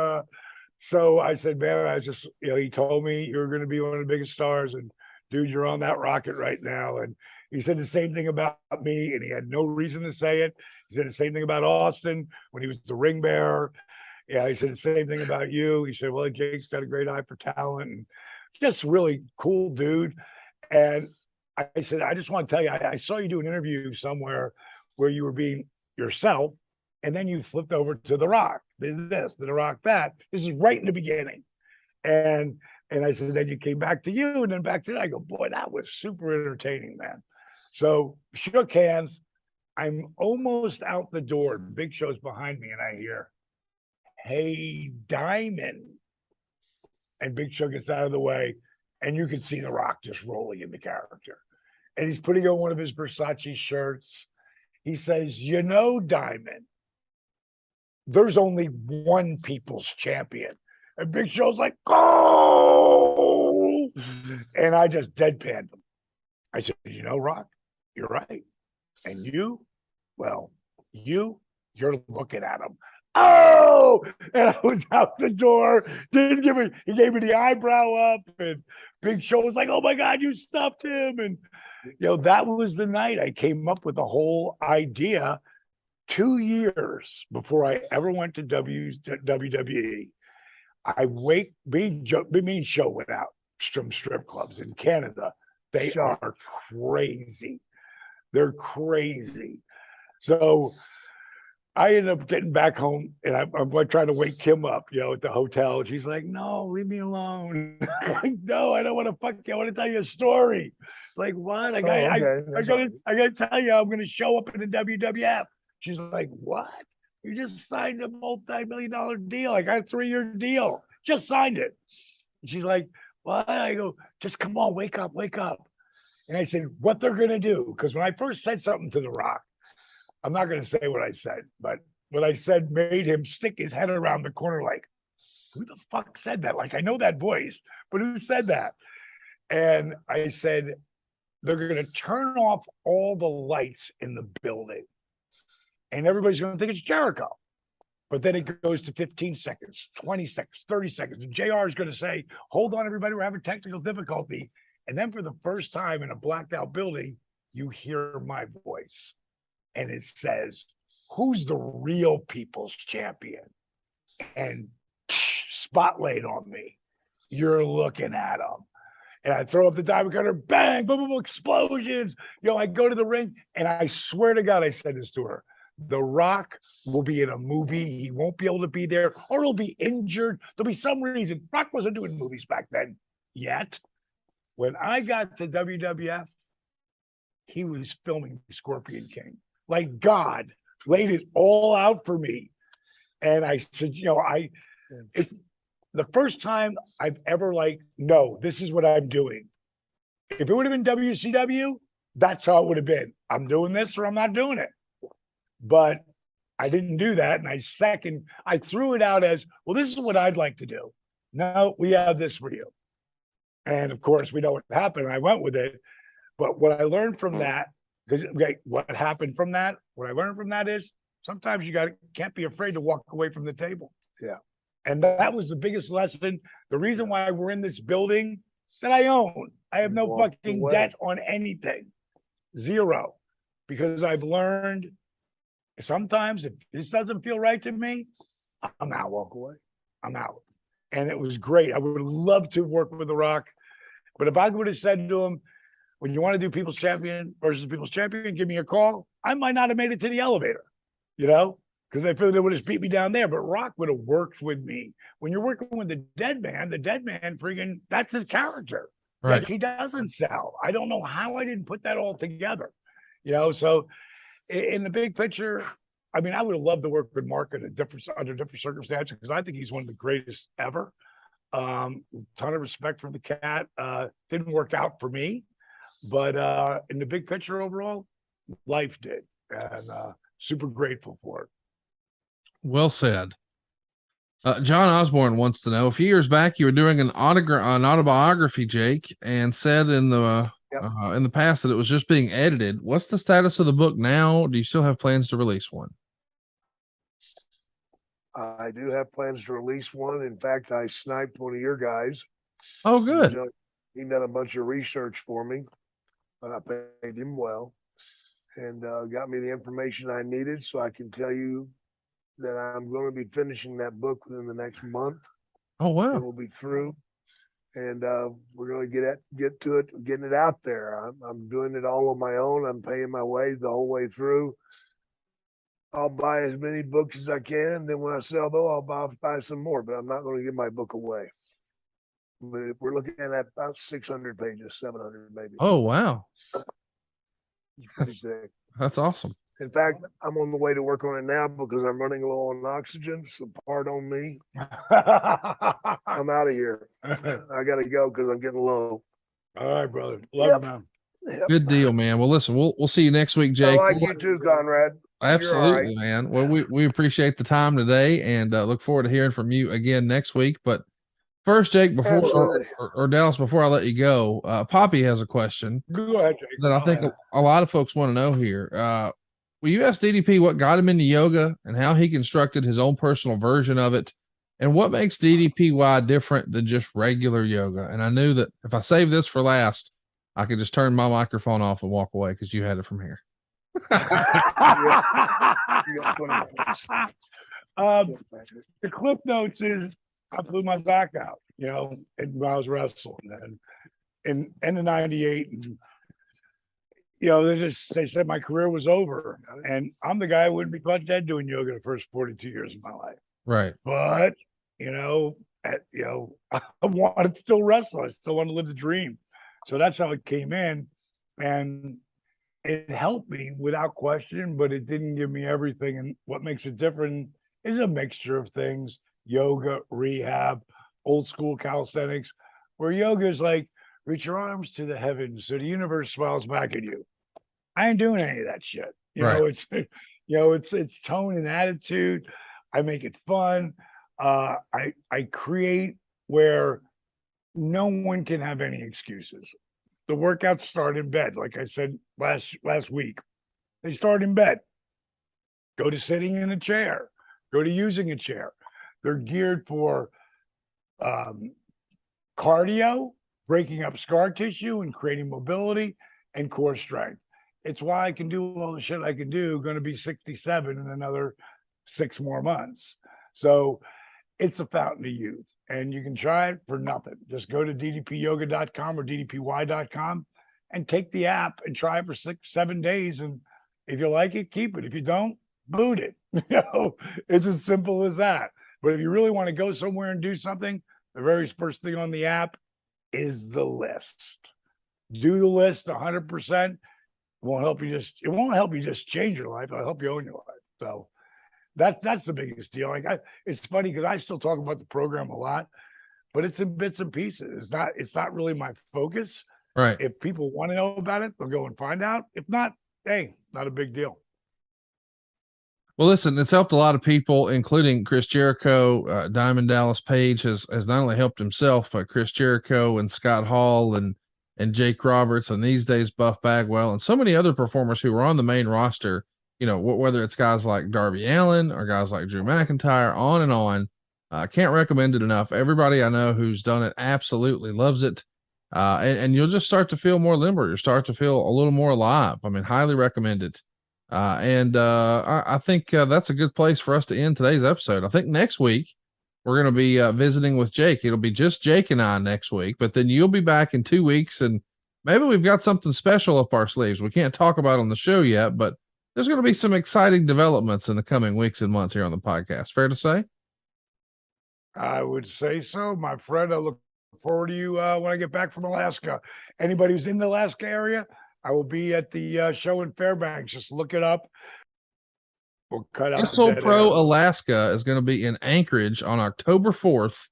so I said, man, I just, he told me you're going to be one of the biggest stars. And dude, you're on that rocket right now. And he said the same thing about me, and he had no reason to say it. He said the same thing about Austin when he was the ring bearer. Yeah, he said the same thing about you. He said, well, Jake's got a great eye for talent, and just really cool dude. And I said, I just want to tell you, I saw you do an interview somewhere where you were being yourself, and then you flipped over to The Rock. This, The Rock, that. This is right in the beginning. And I said, then you came back to you, and then back to that. I go, boy, that was super entertaining, man. So shook hands. I'm almost out the door. Big Show's behind me, and I hear, hey, Diamond. And Big Show gets out of the way, and you can see The Rock just rolling in the character. And he's putting on one of his Versace shirts. He says, Diamond, there's only one people's champion. And Big Show's like, go! And I just deadpanned him. I said, Rock, you're right. And you, well, you're looking at him. Oh, and I was out the door. He gave me the eyebrow up, and Big Show was like, oh my God, you stuffed him. And that was the night I came up with the whole idea 2 years before I ever went to WWE. Me and Show went out from strip clubs in Canada. They are crazy. They're crazy. So I ended up getting back home, and I'm trying to wake Kim up, at the hotel. And she's like, no, leave me alone. I'm like, no, I don't want to fuck you. I want to tell you a story. Like, what? I got to tell you, I'm going to show up in the WWF. She's like, what? You just signed a multi-million-dollar deal. I got a 3-year deal. Just signed it. And she's like, what? I go, just come on, wake up. And I said, what they're going to do? Because when I first said something to The Rock, I'm not going to say what I said, but what I said made him stick his head around the corner like, who the fuck said that? Like, I know that voice, but who said that? And I said, they're going to turn off all the lights in the building, and everybody's going to think it's Jericho. But then it goes to 15 seconds, 20 seconds, 30 seconds. And JR is going to say, hold on, everybody, we're having technical difficulty. And then for the first time in a blacked out building, you hear my voice. And it says, who's the real people's champion? And spotlight on me. You're looking at him. and I throw up the diamond cutter, bang, boom, boom, boom, explosions. You know, I go to the ring, and I swear to God, I said this to her. The Rock will be in a movie. He won't be able to be there, or he'll be injured. There'll be some reason. Rock wasn't doing movies back then yet. When I got to WWF, he was filming Scorpion King. Like God laid it all out for me. And I said, you know, it's the first time I've ever like, no, this is what I'm doing. If it would have been WCW, that's how it would have been. I'm doing this or I'm not doing it. But I didn't do that. And I threw it out as, well, this is what I'd like to do. No, we have this for you. And of course, we know what happened. I went with it. But what I learned from that, because what happened from that, what I learned from that is sometimes you can't be afraid to walk away from the table. Yeah. And that was the biggest lesson. The reason why we're in this building that I own, I have no fucking debt on anything. Zero. Because I've learned sometimes if this doesn't feel right to me, I'm out. Walk away. I'm out. And it was great. I would love to work with The Rock. But if I would have said to him, when you want to do People's Champion versus People's Champion, give me a call, I might not have made it to the elevator, you know, because I feel they would have beat me down there. But Rock would have worked with me. When you're working with the dead man freaking, that's his character. Right. Like, he doesn't sell. I don't know how I didn't put that all together, you know. So in the big picture, I mean, I would have loved to work with Mark under different circumstances because I think he's one of the greatest ever. Ton of respect for the cat. Didn't work out for me. But in the big picture overall, life did. And super grateful for it. Well said. John Osborne wants to know, a few years back, you were doing an autobiography, Jake, and said in the past that it was just being edited. What's the status of the book now? Do you still have plans to release one? I do have plans to release one. In fact, I sniped one of your guys. Oh, good. He done a bunch of research for me. I paid him well and got me the information I needed, so I can tell you that I'm going to be finishing that book within the next month. Oh, wow. It will be through, and we're going to get to it, getting it out there. I'm doing it all on my own. I'm paying my way the whole way through. I'll buy as many books as I can, and then when I sell those, I'll buy some more, but I'm not going to give my book away. But we're looking at about 600 pages, 700 maybe. Oh, wow. It's pretty thick. That's awesome. In fact, I'm on the way to work on it now because I'm running low on oxygen. So pardon me. I'm out of here. I got to go because I'm getting low. All right, brother. Love you, man. Yep. Good deal, man. Well, listen, we'll see you next week, Jake. I like you too, Conrad. Absolutely, man. Well, we appreciate the time today and look forward to hearing from you again next week. But first, Jake, before or Dallas, before I let you go, Poppy has a question. Go ahead, Jake. That I think a lot of folks want to know here. Will you ask DDP what got him into yoga and how he constructed his own personal version of it, and what makes DDPY different than just regular yoga? And I knew that if I save this for last, I could just turn my microphone off and walk away because you had it from here. The clip notes is I blew my back out, you know, when I was wrestling and in end of '98, and you know, they said my career was over, and I'm the guy who wouldn't be caught dead doing yoga the first 42 years of my life. Right. But I wanted to still wrestle. I still want to live the dream. So that's how it came in, and it helped me without question, but it didn't give me everything. And what makes it different is a mixture of things: yoga, rehab, old school calisthenics, where yoga is like, reach your arms to the heavens so the universe smiles back at you. I ain't doing any of that shit. You know, it's tone and attitude. I make it fun. I create where no one can have any excuses. The workouts start in bed. Like I said last week, they start in bed. Go to sitting in a chair. Go to using a chair. They're geared for cardio, breaking up scar tissue and creating mobility and core strength. It's why I can do all the shit I can do. Going to be 67 in another 6 more months. So it's a fountain of youth, and you can try it for nothing. Just go to ddpyoga.com or ddpy.com and take the app and try it for 6-7 days. And if you like it, keep it. If you don't, boot it. It's as simple as that. But if you really want to go somewhere and do something, the very first thing on the app is the list. Do the list 100%. It won't help you just change your life. It'll help you own your life. So that's the biggest deal. It's funny because I still talk about the program a lot, but it's in bits and pieces. It's not really my focus. Right. If people want to know about it, they'll go and find out. If not, hey, not a big deal. Well, listen, it's helped a lot of people, including Chris Jericho. Diamond Dallas Page has not only helped himself, but Chris Jericho and Scott Hall and Jake Roberts, and these days Buff Bagwell, and so many other performers who were on the main roster. You know, whether it's guys like Darby Allin or guys like Drew McIntyre, on and on. I can't recommend it enough. Everybody I know who's done it absolutely loves it. And you'll just start to feel more limber. You'll start to feel a little more alive. I mean, highly recommend it. I think that's a good place for us to end today's episode. I think next week we're going to be visiting with Jake. It'll be just Jake and I next week, but then you'll be back in 2 weeks, and maybe we've got something special up our sleeves. We can't talk about on the show yet, but there's going to be some exciting developments in the coming weeks and months here on the podcast. Fair to say? I would say so, my friend. I look forward to you when I get back from Alaska. Anybody who's in the Alaska area, I will be at the show in Fairbanks. Just look it up. We'll cut out Wrestle Pro Alaska is going to be in Anchorage on October 4th,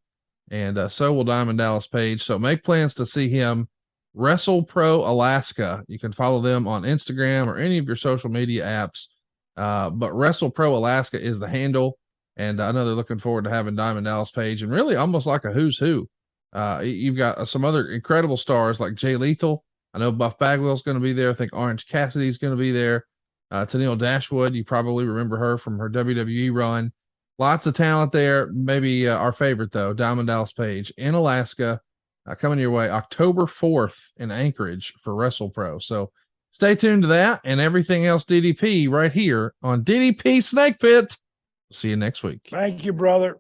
and so will Diamond Dallas Page. So make plans to see him. Wrestle Pro Alaska. You can follow them on Instagram or any of your social media apps. But Wrestle Pro Alaska is the handle. And I know they're looking forward to having Diamond Dallas Page, and really almost like a who's who. You've got some other incredible stars like Jay Lethal. I know Buff Bagwell's going to be there. I think Orange Cassidy's going to be there. Tennille Dashwood, you probably remember her from her WWE run. Lots of talent there. Maybe our favorite, though, Diamond Dallas Page in Alaska, coming your way October 4th in Anchorage for Wrestle Pro. So stay tuned to that and everything else DDP right here on DDP Snake Pit. See you next week. Thank you, brother.